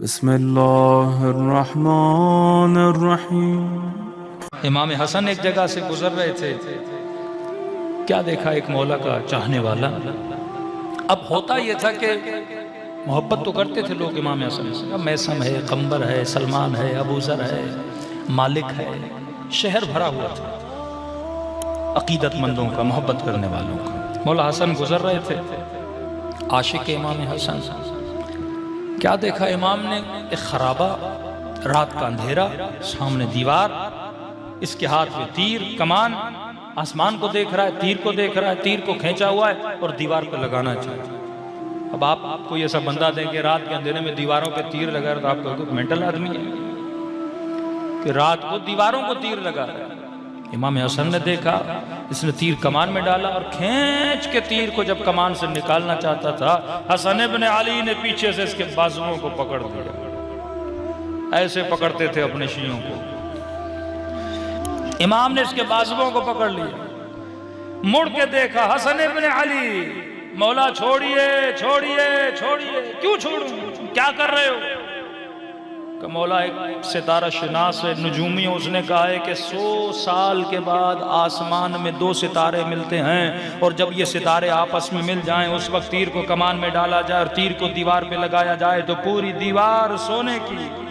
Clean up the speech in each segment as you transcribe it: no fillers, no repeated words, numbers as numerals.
बिस्मिल्लाहिर्रहमानिर्रहीम। इमाम हसन एक जगह से गुजर रहे थे, क्या देखा, एक मौला का चाहने वाला। अब होता यह था कि मोहब्बत तो करते थे लोग इमाम हसन से। अब मैसम है, कंबर है, सलमान है, अबूजर है, मालिक है, शहर भरा हुआ था अकीदतमंदों का, मोहब्बत करने वालों का। मौला हसन गुजर रहे थे, आशिक इमाम हसन। क्या देखा इमाम ने, एक खराबा, रात का अंधेरा, सामने दीवार, इसके हाथ में तीर कमान, आसमान को देख रहा है, तीर को देख रहा है, तीर को खींचा हुआ है और दीवार पर लगाना चाहिए। अब आपको ये सब बंदा दें कि रात के अंधेरे में दीवारों पे तीर लगा रहा, तो आप कहोगे मेंटल आदमी है कि रात को दीवारों को तीर लगा रहा है। इमाम हसन ने देखा, इसने तीर कमान में डाला और खींच के तीर को जब कमान से निकालना चाहता था, हसन इब्न अली ने पीछे से इसके बाजुओं को पकड़ दिया। ऐसे पकड़ते थे अपने शियों को। इमाम ने इसके बाजुओं को पकड़ लिया, मुड़ के देखा, हसन इब्न अली, मौला छोड़िए छोड़िए छोड़िए। क्यों छोड़ूं, क्या कर रहे हो? कि मौला एक सितारा शनास है, नजूमी, उसने कहा है कि 100 साल के बाद आसमान में 2 सितारे मिलते हैं, और जब ये सितारे आपस में मिल जाएं, उस वक्त तीर को कमान में डाला जाए और तीर को दीवार पे लगाया जाए तो पूरी दीवार सोने की।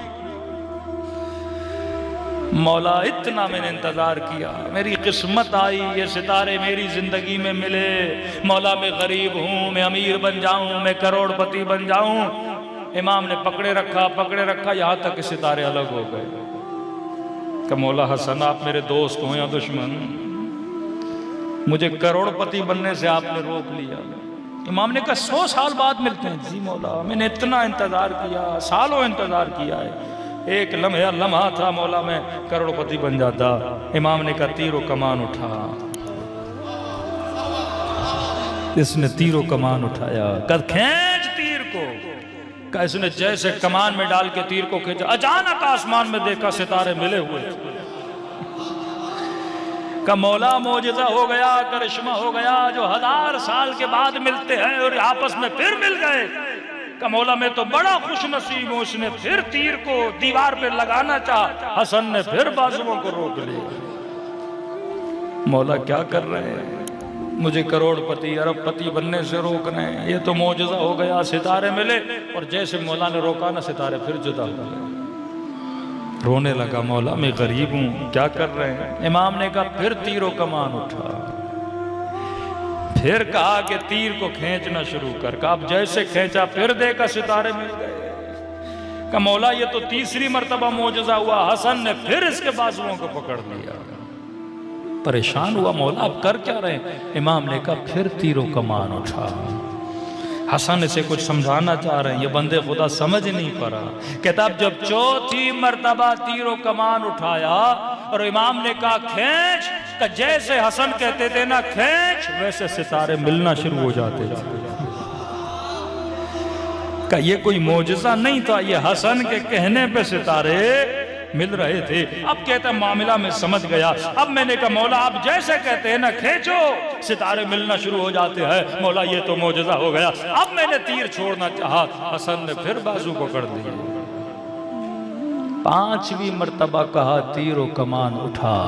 मौला इतना मैंने इंतजार किया, मेरी किस्मत आई, ये सितारे मेरी जिंदगी में मिले। मौला मैं गरीब हूं, मैं अमीर बन जाऊं, मैं करोड़पति बन जाऊं। इमाम ने पकड़े रखा यहां तक कि सितारे अलग हो गए। कि मौला हसन, आप मेरे दोस्त हो या दुश्मन, मुझे करोड़पति बनने से आपने रोक लिया। इमाम ने कहा 100 साल बाद मिलते हैं। जी मौला, मैंने इतना इंतजार किया, सालों इंतजार किया है, एक लम्हा था मौला मैं करोड़पति बन जाता। इमाम ने कहा तीरों कमान उठा। इसने तीरों कमान उठाया, कद खींच तीर को। इसने जैसे कमान में डाल के तीर को खींचा, अचानक आसमान में देखा सितारे मिले हुए। का मौला मौजिज़ा हो गया, करिश्मा हो गया, जो 1000 साल के बाद मिलते हैं और आपस में फिर मिल गए। का मौला मैं तो बड़ा खुश नसीब हूं। उसने फिर तीर को दीवार पे लगाना चाहा, हसन ने फिर बाजुओं को रोक लिया। मौला क्या कर रहे हैं, मुझे करोड़पति अरबपति बनने से रोक रहे हैं, ये तो मौजज़ा हो गया। सितारे मिले और जैसे मौला ने रोका ना, सितारे फिर जुदा हो गए। रोने लगा, मौला मैं गरीब हूं, क्या कर रहे हैं? इमाम ने कहा फिर तीरों कमान उठा, फिर कहा कि तीर को खींचना शुरू कर। अब जैसे खींचा फिर देखा सितारे मिल गए। का मौला ये तो तीसरी मर्तबा मौजज़ा हुआ। हसन ने फिर इसके बाजुओं को पकड़ लिया। परेशान हुआ, मौला आप कर क्या रहे हैं? इमाम ने कहा फिर तीरों कमान उठा। हसन इसे कुछ समझाना चाह रहे हैं, ये बंदे खुदा समझ नहीं पा रहा। कहता अब जब चौथी मर्तबा तीरों कमान उठाया और इमाम ने कहा खींच, तो जैसे हसन कहते थे ना खींच, वैसे सितारे मिलना शुरू हो जाते थे। का ये कोई मौजज़ा नहीं था, ये हसन के कहने पे सितारे मिल रहे थे। अब कहता मामला में समझ गया। अब मैंने कहा मौला आप जैसे कहते हैं ना खींचो, सितारे मिलना शुरू हो जाते हैं। मौला ये तो मौजज़ा हो गया। अब मैंने तीर छोड़ना चाहा, हसन ने फिर बाजू पकड़ दिए। 5वीं मर्तबा कहा तीरों कमान उठा।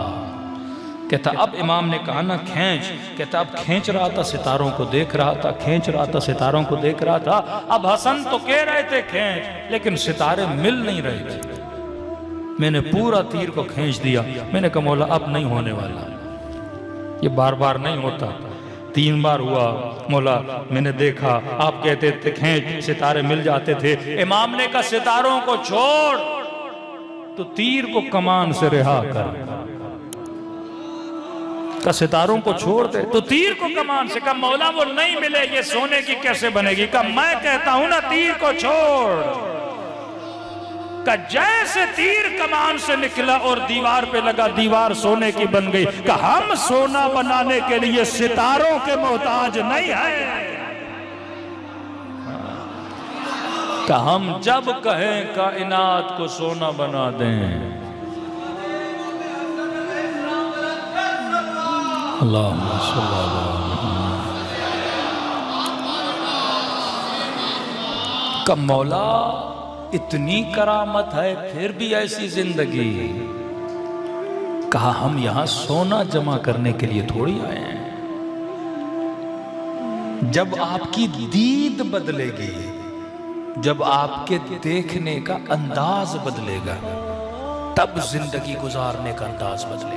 कहता अब इमाम ने कहा ना खींच। कहता अब खींच रहा था, सितारों को देख रहा था, खींच रहा था, सितारों को देख रहा था। अब हसन तो कह रहे थे खींच, लेकिन सितारे मिल नहीं रहे थे। मैंने पूरा तीर को खींच दिया। मैंने कहा मौला अब नहीं होने वाला, ये बार बार नहीं होता। 3 बार हुआ। मौला मैंने देखा आप कहते थे खींच, सितारे मिल जाते थे। इमाम ने कहा सितारों को छोड़, तो तीर को कमान से रिहा कर। का सितारों को छोड़ दे तो तीर को कमान से। कहा मौला वो नहीं मिले, ये सोने की कैसे बनेगी? का मैं कहता हूं ना तीर को छोड़। का जैसे तीर कमान से निकला और दीवार पे लगा, दीवार सोने की बन गई। का हम सोना बनाने के लिए सितारों के मोहताज नहीं है। का हम जब कहें कायनात को सोना बना दें। अल्लाहुम्मा सल्ली अला का मौला इतनी करामत है फिर भी ऐसी जिंदगी। कहा हम यहां सोना जमा करने के लिए थोड़ी आए हैं। जब आपकी दीद बदलेगी, जब आपके देखने का अंदाज बदलेगा, तब जिंदगी गुजारने का अंदाज बदलेगा।